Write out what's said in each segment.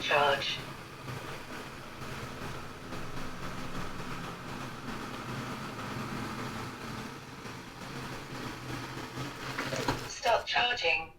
charge. Stop charging.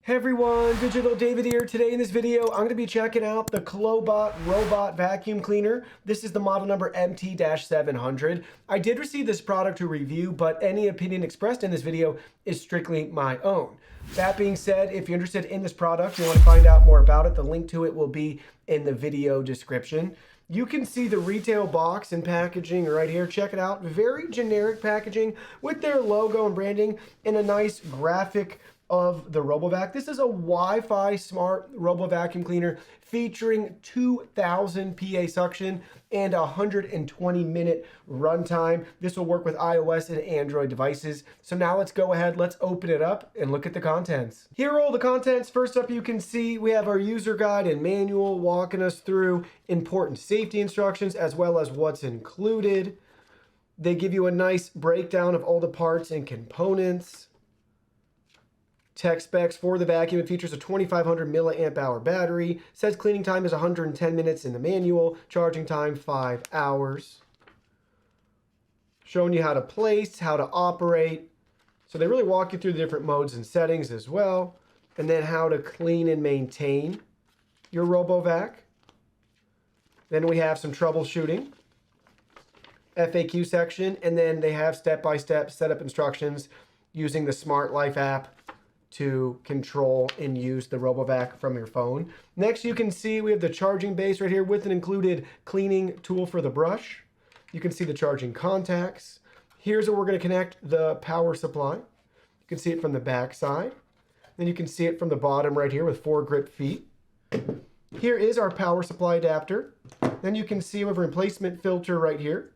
Hey everyone, Digital David here. Today in this video, I'm going to be checking out the Clobot Robot Vacuum Cleaner. This is the model number MT-700. I did receive this product to review, but any opinion expressed in this video is strictly my own. That being said, if you're interested in this product, you want to find out more about it, the link to it will be in the video description. You can see the retail box and packaging right here. Check it out. Very generic packaging with their logo and branding and a nice graphic of the RoboVac. This is a Wi-Fi smart RoboVacuum cleaner featuring 2,000 PA suction and 120-minute runtime. This will work with iOS and Android devices. So now let's go ahead, let's open it up and look at the contents. Here are all the contents. First up, you can see we have our user guide and manual walking us through important safety instructions as well as what's included. They give you a nice breakdown of all the parts and components. Tech specs for the vacuum. It features a 2,500 milliamp hour battery. Says cleaning time is 110 minutes in the manual. Charging time 5 hours. Showing you how to place, how to operate. So they really walk you through the different modes and settings as well. And then how to clean and maintain your RoboVac. Then we have some troubleshooting. FAQ section. And then they have step-by-step setup instructions using the Smart Life app to control and use the RoboVac from your phone. Next, you can see we have the charging base right here with an included cleaning tool for the brush. You can see the charging contacts. Here's where we're going to connect the power supply. You can see it from the back side. Then you can see it from the bottom right here with 4 grip feet. Here is our power supply adapter. Then you can see we have a replacement filter right here.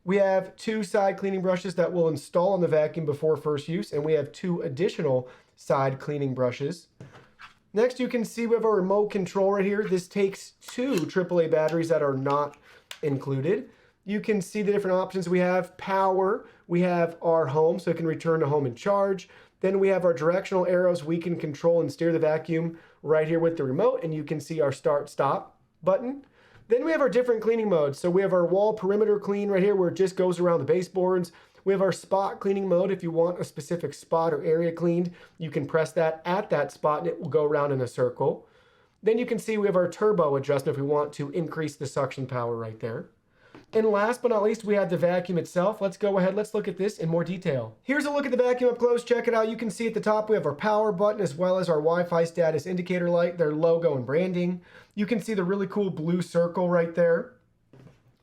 We have 2 side cleaning brushes that will install on the vacuum before first use, and we have 2 additional side cleaning brushes. Next, you can see we have our remote control right here. This takes 2 AAA batteries that are not included. You can see the different options. We have power, we have our home, so it can return to home and charge. Then we have our directional arrows. We can control and steer the vacuum right here with the remote, and you can see our start-stop button. Then we have our different cleaning modes. So we have our wall perimeter clean right here where it just goes around the baseboards. We have our spot cleaning mode. If you want a specific spot or area cleaned, you can press that at that spot and it will go around in a circle. Then you can see we have our turbo adjustment if we want to increase the suction power right there. And last but not least, we have the vacuum itself. Let's go ahead, let's look at this in more detail. Here's a look at the vacuum up close. Check it out. You can see at the top we have our power button as well as our Wi-Fi status indicator light, their logo and branding. You can see the really cool blue circle right there.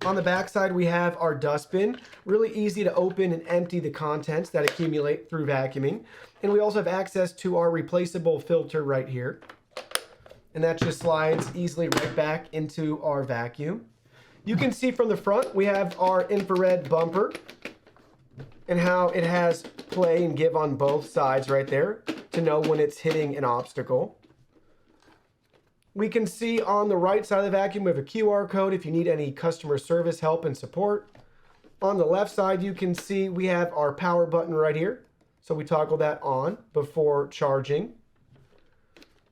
On the back side, we have our dustbin. Really easy to open and empty the contents that accumulate through vacuuming. And we also have access to our replaceable filter right here. And that just slides easily right back into our vacuum. You can see from the front, we have our infrared bumper and how it has play and give on both sides right there to know when it's hitting an obstacle. We can see on the right side of the vacuum, we have a QR code if you need any customer service help and support. On the left side, you can see we have our power button right here. So we toggle that on before charging.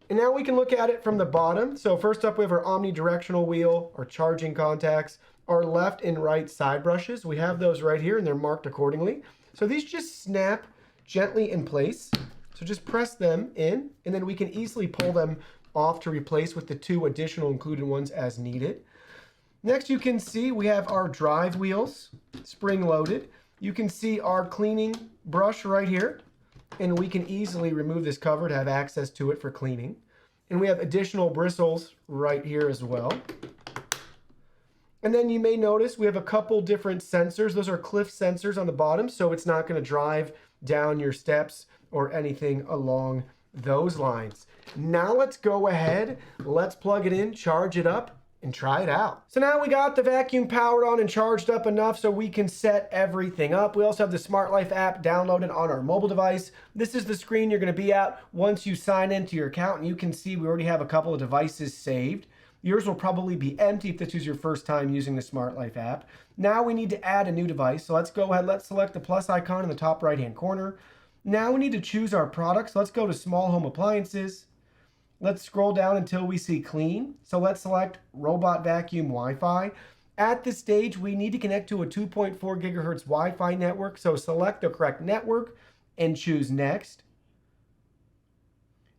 And now we can look at it from the bottom. So first up, we have our omnidirectional wheel, our charging contacts, our left and right side brushes. We have those right here and they're marked accordingly. So these just snap gently in place. So just press them in and then we can easily pull them off to replace with the 2 additional included ones as needed. Next, you can see we have our drive wheels spring loaded. You can see our cleaning brush right here, and we can easily remove this cover to have access to it for cleaning. And we have additional bristles right here as well. And then you may notice we have a couple different sensors. Those are cliff sensors on the bottom, so it's not going to drive down your steps or anything along those lines. Now let's go ahead, let's plug it in, charge it up, and try it out. So now we got the vacuum powered on and charged up enough so we can set everything up. We also have the Smart Life app downloaded on our mobile device. This is the screen you're going to be at once you sign into your account, and you can see we already have a couple of devices saved. Yours will probably be empty if this is your first time using the Smart Life app. Now we need to add a new device, so let's go ahead, let's select the plus icon in the top right hand corner. Now we need to choose our products. Let's go to small home appliances. Let's scroll down until we see clean. So let's select robot vacuum Wi-Fi. At this stage, we need to connect to a 2.4 gigahertz Wi-Fi network. So select the correct network and choose next.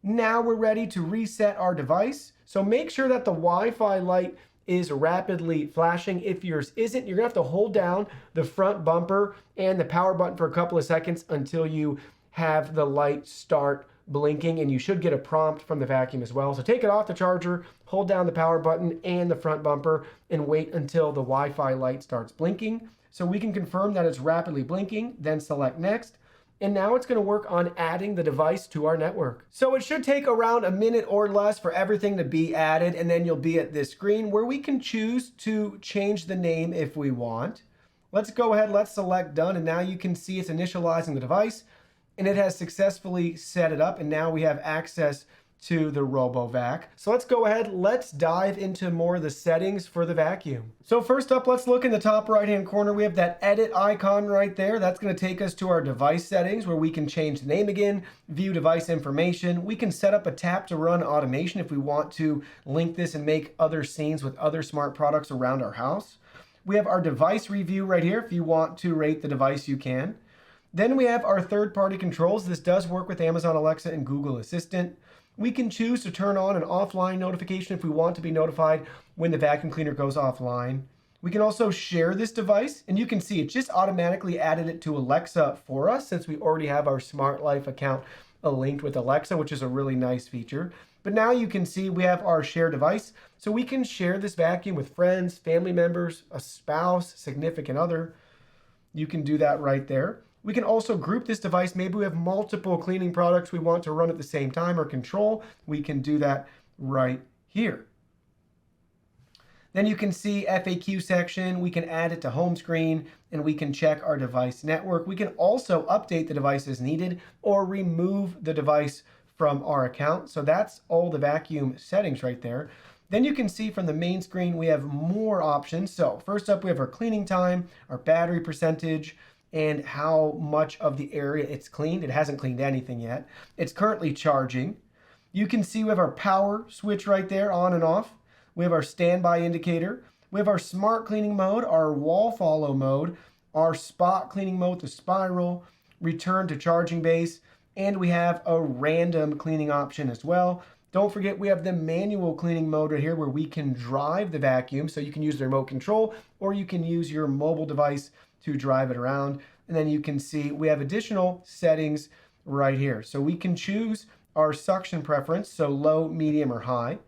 Now we're ready to reset our device. So make sure that the Wi-Fi light is rapidly flashing. If yours isn't, you're gonna have to hold down the front bumper and the power button for a couple of seconds until you have the light start blinking, and you should get a prompt from the vacuum as well. So take it off the charger, hold down the power button and the front bumper, and wait until the Wi-Fi light starts blinking. So we can confirm that it's rapidly blinking, then select next. And now it's going to work on adding the device to our network. So it should take around a minute or less for everything to be added, and then you'll be at this screen where we can choose to change the name if we want. Let's go ahead, let's select done, and now you can see it's initializing the device, and it has successfully set it up, and now we have access to the RoboVac. So let's go ahead, let's dive into more of the settings for the vacuum. So first up, let's look in the top right-hand corner. We have that edit icon right there. That's gonna take us to our device settings where we can change the name again, view device information. We can set up a tap to run automation if we want to link this and make other scenes with other smart products around our house. We have our device review right here. If you want to rate the device, you can. Then we have our third-party controls. This does work with Amazon Alexa and Google Assistant. We can choose to turn on an offline notification if we want to be notified when the vacuum cleaner goes offline. We can also share this device, and you can see it just automatically added it to Alexa for us since we already have our Smart Life account linked with Alexa, which is a really nice feature. But now you can see we have our share device, so we can share this vacuum with friends, family members, a spouse, significant other. You can do that right there. We can also group this device. Maybe we have multiple cleaning products we want to run at the same time or control. We can do that right here. Then you can see FAQ section. We can add it to home screen, and we can check our device network. We can also update the device as needed or remove the device from our account. So that's all the vacuum settings right there. Then you can see from the main screen, we have more options. So first up, we have our cleaning time, our battery percentage, and how much of the area it's cleaned. It hasn't cleaned anything yet. It's currently charging. You can see we have our power switch right there, on and off. We have our standby indicator. We have our smart cleaning mode, our wall follow mode, our spot cleaning mode, the spiral, return to charging base, and we have a random cleaning option as well. Don't forget we have the manual cleaning mode right here where we can drive the vacuum, so you can use the remote control or you can use your mobile device to drive it around. And then you can see we have additional settings right here. So we can choose our suction preference, so low, medium, or high.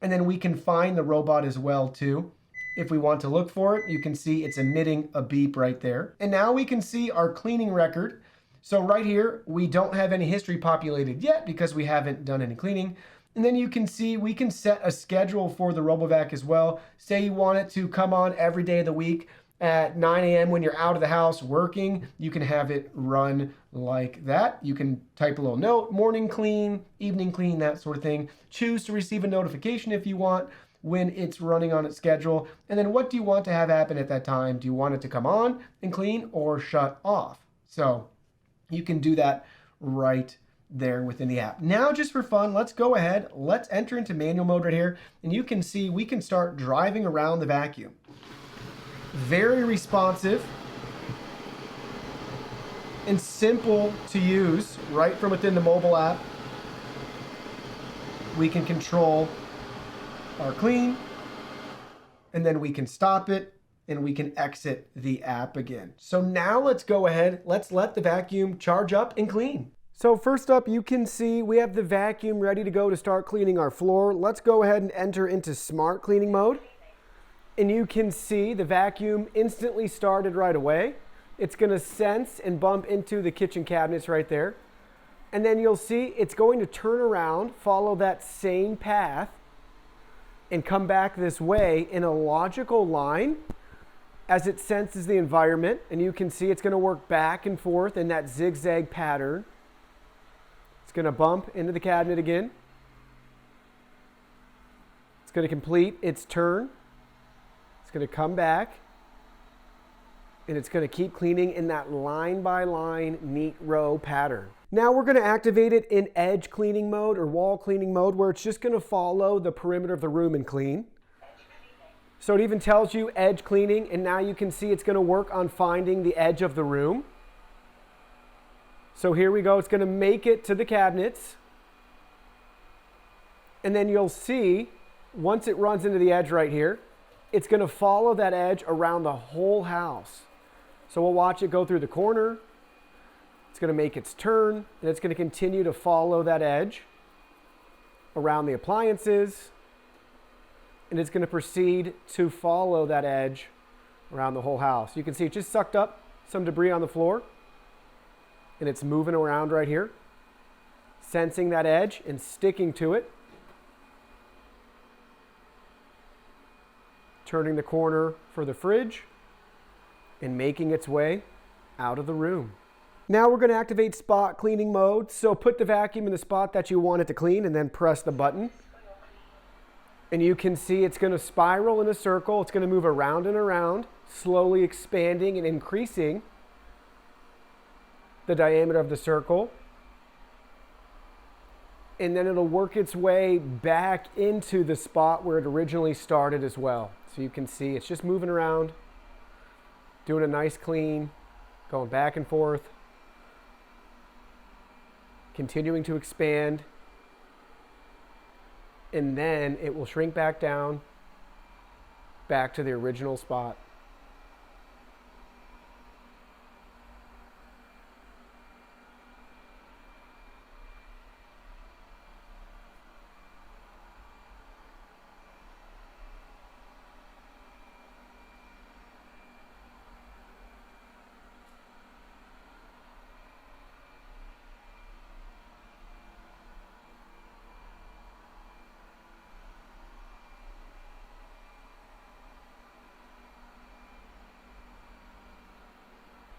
And then we can find the robot as well too. If we want to look for it, you can see it's emitting a beep right there. And now we can see our cleaning record. So right here, we don't have any history populated yet because we haven't done any cleaning. And then you can see we can set a schedule for the RoboVac as well. Say you want it to come on every day of the week at 9 a.m. when you're out of the house working, you can have it run like that. You can type a little note, morning clean, evening clean, that sort of thing. Choose to receive a notification if you want when it's running on its schedule. And then what do you want to have happen at that time? Do you want it to come on and clean or shut off? So you can do that right there within the app. Now, just for fun, let's go ahead, let's enter into manual mode right here. And you can see we can start driving around the vacuum. Very responsive and simple to use right from within the mobile app. We can control our clean, and then we can stop it, and we can exit the app again. So now let's go ahead, let's let the vacuum charge up and clean. So first up, you can see we have the vacuum ready to go to start cleaning our floor. Let's go ahead and enter into smart cleaning mode. And you can see the vacuum instantly started right away. It's going to sense and bump into the kitchen cabinets right there. And then you'll see it's going to turn around, follow that same path, and come back this way in a logical line as it senses the environment. And you can see it's going to work back and forth in that zigzag pattern. It's going to bump into the cabinet again. It's going to complete its turn. It's going to come back, and it's going to keep cleaning in that line by line, neat row pattern. Now we're going to activate it in edge cleaning mode or wall cleaning mode, where it's just going to follow the perimeter of the room and clean. So it even tells you edge cleaning, and now you can see it's going to work on finding the edge of the room. So here we go. It's going to make it to the cabinets. And then you'll see, once it runs into the edge right here, it's going to follow that edge around the whole house. So we'll watch it go through the corner. It's going to make its turn, and it's going to continue to follow that edge around the appliances. And it's going to proceed to follow that edge around the whole house. You can see it just sucked up some debris on the floor, and it's moving around right here, sensing that edge and sticking to it. Turning the corner for the fridge and making its way out of the room. Now we're going to activate spot cleaning mode. So put the vacuum in the spot that you want it to clean and then press the button. And you can see it's going to spiral in a circle. It's going to move around and around, slowly expanding and increasing the diameter of the circle. And then it'll work its way back into the spot where it originally started as well. So you can see it's just moving around, doing a nice clean, going back and forth, continuing to expand. And then it will shrink back down, back to the original spot.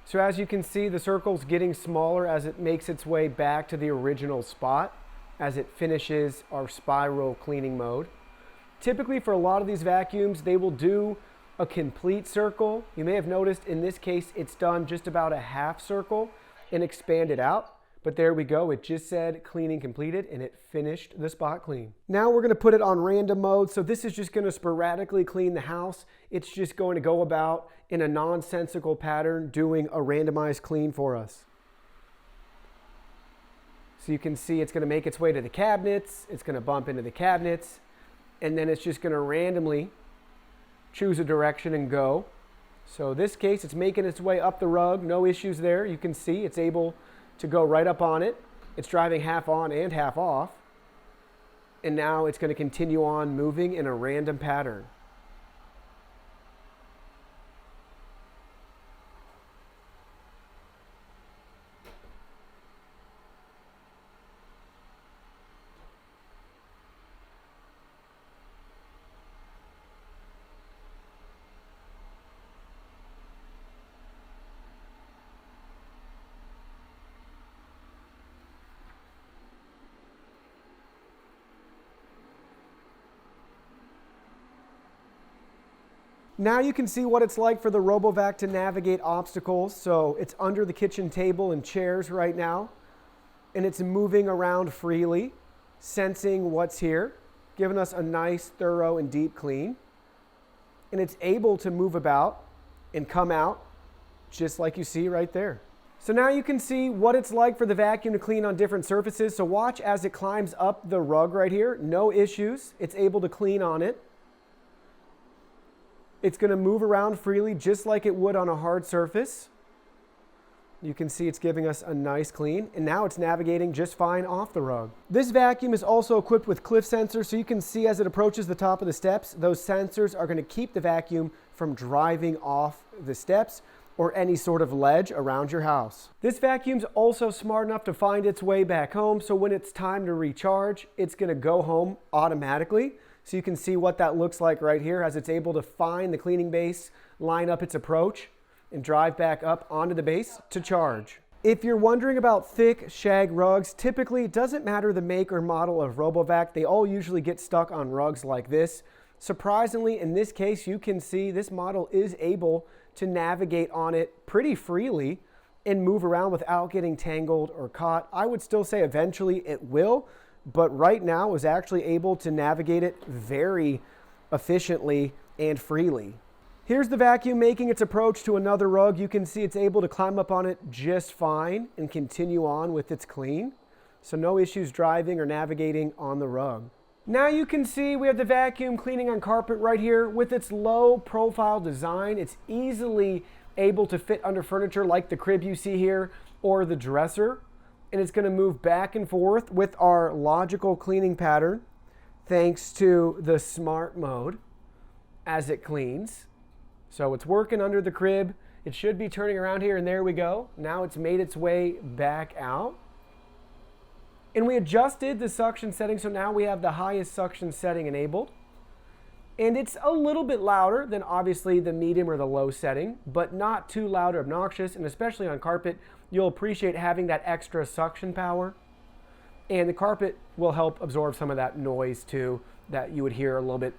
So as you can see, the circle's getting smaller as it makes its way back to the original spot as it finishes our spiral cleaning mode. Typically for a lot of these vacuums, they will do a complete circle. You may have noticed in this case, it's done just about a half circle and expanded out. But there we go, it just said cleaning completed and it finished the spot clean. Now we're gonna put it on random mode. So this is just gonna sporadically clean the house. It's just going to go about in a nonsensical pattern doing a randomized clean for us. So you can see it's gonna make its way to the cabinets, it's gonna bump into the cabinets, and then it's just gonna randomly choose a direction and go. So this case, it's making its way up the rug, no issues there. You can see it's able to go right up on it. It's driving half on and half off. And now it's going to continue on moving in a random pattern. Now you can see what it's like for the RoboVac to navigate obstacles. So it's under the kitchen table and chairs right now, and it's moving around freely, sensing what's here, giving us a nice, thorough, and deep clean. And it's able to move about and come out just like you see right there. So now you can see what it's like for the vacuum to clean on different surfaces. So watch as it climbs up the rug right here. No issues. It's able to clean on it. It's going to move around freely just like it would on a hard surface. You can see it's giving us a nice clean, and now it's navigating just fine off the rug. This vacuum is also equipped with cliff sensors, so you can see as it approaches the top of the steps, those sensors are going to keep the vacuum from driving off the steps or any sort of ledge around your house. This vacuum's also smart enough to find its way back home, so when it's time to recharge, it's going to go home automatically. So you can see what that looks like right here as it's able to find the cleaning base, line up its approach, and drive back up onto the base to charge. If you're wondering about thick shag rugs, typically it doesn't matter the make or model of RoboVac, they all usually get stuck on rugs like this. Surprisingly, in this case, you can see this model is able to navigate on it pretty freely and move around without getting tangled or caught. I would still say eventually it will, but right now was actually able to navigate it very efficiently and freely. Here's the vacuum making its approach to another rug. You can see it's able to climb up on it just fine and continue on with its clean. So no issues driving or navigating on the rug. Now you can see we have the vacuum cleaning on carpet right here. With its low profile design, it's easily able to fit under furniture like the crib you see here or the dresser. And it's going to move back and forth with our logical cleaning pattern thanks to the smart mode as it cleans. So it's working under the crib. It should be turning around here, and there we go. Now it's made its way back out. And we adjusted the suction setting, so now we have the highest suction setting enabled. And it's a little bit louder than obviously the medium or the low setting, but not too loud or obnoxious. And especially on carpet, you'll appreciate having that extra suction power. And the carpet will help absorb some of that noise too, that you would hear a little bit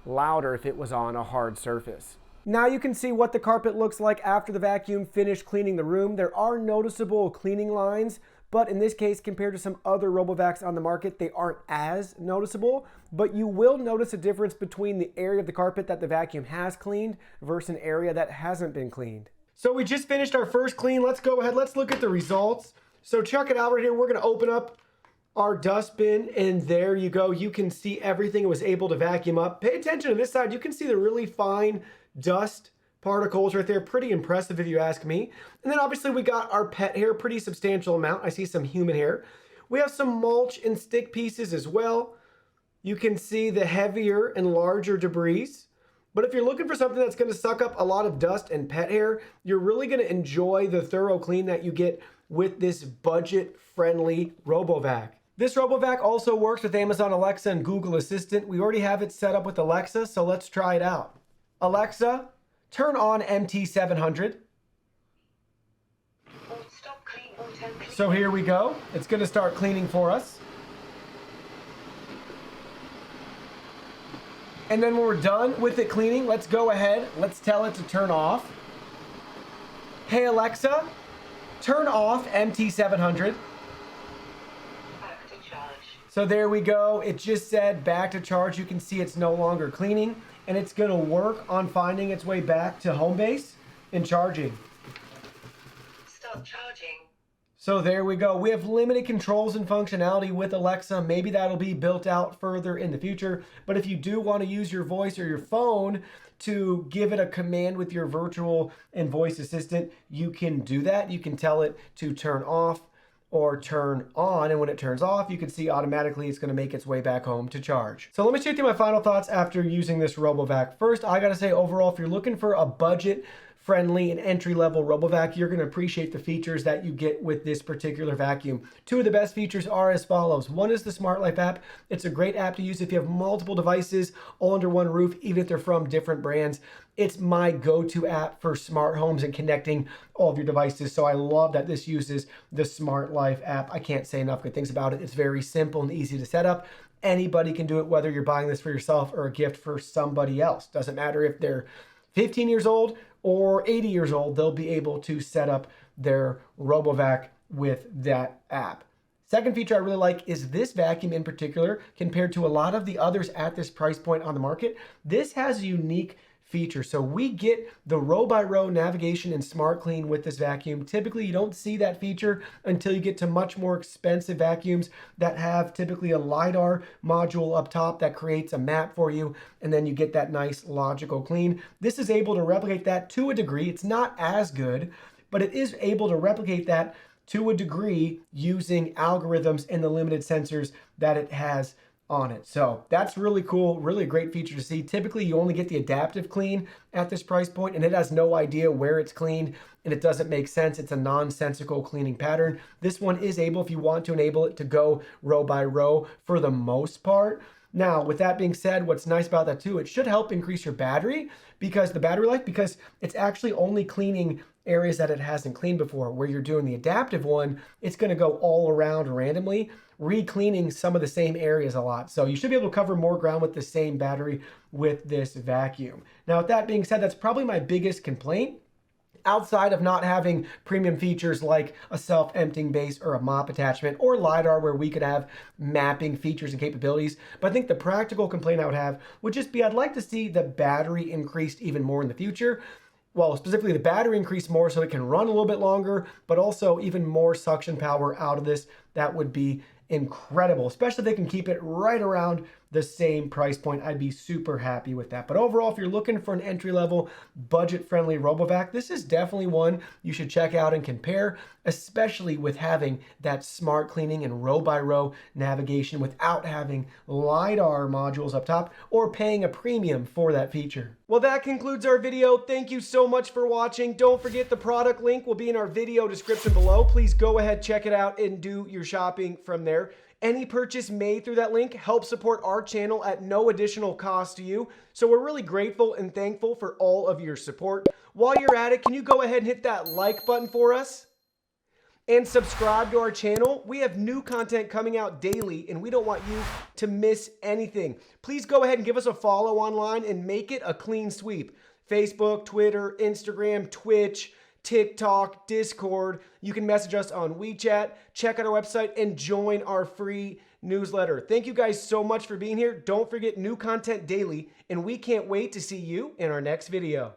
louder if it was on a hard surface. Now you can see what the carpet looks like after the vacuum finished cleaning the room. There are noticeable cleaning lines, but in this case, compared to some other RoboVacs on the market, they aren't as noticeable. But you will notice a difference between the area of the carpet that the vacuum has cleaned versus an area that hasn't been cleaned. So we just finished our first clean. Let's go ahead. Let's look at the results. So check it out right here. We're going to open up our dustbin, and there you go. You can see everything it was able to vacuum up. Pay attention to this side. You can see the really fine dust particles right there. Pretty impressive if you ask me. And then obviously we got our pet hair, pretty substantial amount. I see some human hair. We have some mulch and stick pieces as well. You can see the heavier and larger debris. But if you're looking for something that's going to suck up a lot of dust and pet hair, you're really going to enjoy the thorough clean that you get with this budget-friendly RoboVac. This RoboVac also works with Amazon Alexa and Google Assistant. We already have it set up with Alexa, so let's try it out. Alexa, turn on MT700. Stop clean, auto clean. So here we go. It's going to start cleaning for us. And then when we're done with it cleaning, let's go ahead. Let's tell it to turn off. Hey Alexa, turn off MT700. Back to charge. So there we go. It just said back to charge. You can see it's no longer cleaning, and it's going to work on finding its way back to home base and charging. Stop charging. So there we go. We have limited controls and functionality with Alexa. Maybe that'll be built out further in the future. But if you do want to use your voice or your phone to give it a command with your virtual and voice assistant, you can do that. You can tell it to turn off or turn on, and when it turns off, you can see automatically it's going to make its way back home to charge. So let me share with you my final thoughts after using this RoboVac. First, I gotta say overall, if you're looking for a budget friendly and entry-level RoboVac, you're going to appreciate the features that you get with this particular vacuum. Two of the best features are as follows. One is the Smart Life app. It's a great app to use if you have multiple devices all under one roof, even if they're from different brands. It's my go-to app for smart homes and connecting all of your devices. So I love that this uses the Smart Life app. I can't say enough good things about it. It's very simple and easy to set up. Anybody can do it, whether you're buying this for yourself or a gift for somebody else. Doesn't matter if they're 15 years old or 80 years old, they'll be able to set up their RoboVac with that app. Second feature I really like is this vacuum in particular, compared to a lot of the others at this price point on the market. This has a unique feature. So we get the row by row navigation and smart clean with this vacuum. Typically you don't see that feature until you get to much more expensive vacuums that have typically a LiDAR module up top that creates a map for you, and then you get that nice logical clean. This is able to replicate that to a degree. It's not as good, but it is able to replicate that to a degree using algorithms and the limited sensors that it has on it. So that's really cool, really a great feature to see. Typically you only get the adaptive clean at this price point, and it has no idea where it's cleaned, and it doesn't make sense. It's a nonsensical cleaning pattern. This one is able, if you want to enable it, to go row by row for the most part. Now, with that being said, what's nice about that too, it should help increase your battery, because the battery life, because it's actually only cleaning areas that it hasn't cleaned before. Where you're doing the adaptive one, it's going to go all around randomly, re-cleaning some of the same areas a lot. So you should be able to cover more ground with the same battery with this vacuum. Now, with that being said, that's probably my biggest complaint, outside of not having premium features like a self-emptying base or a mop attachment or LiDAR where we could have mapping features and capabilities. But I think the practical complaint I would have would just be I'd like to see the battery increased even more in the future. Well, specifically the battery increase more so it can run a little bit longer, but also even more suction power out of this. That would be incredible, especially if they can keep it right around the same price point. I'd be super happy with that. But overall, if you're looking for an entry-level, budget-friendly RoboVac, this is definitely one you should check out and compare, especially with having that smart cleaning and row-by-row navigation without having LiDAR modules up top or paying a premium for that feature. Well, that concludes our video. Thank you so much for watching. Don't forget the product link will be in our video description below. Please go ahead, check it out, and do your shopping from there. Any purchase made through that link helps support our channel at no additional cost to you. So we're really grateful and thankful for all of your support. While you're at it, can you go ahead and hit that like button for us? And subscribe to our channel. We have new content coming out daily, and we don't want you to miss anything. Please go ahead and give us a follow online and make it a clean sweep. Facebook, Twitter, Instagram, Twitch, TikTok, Discord. You can message us on WeChat, check out our website, and join our free newsletter. Thank you guys so much for being here. Don't forget new content daily, and we can't wait to see you in our next video.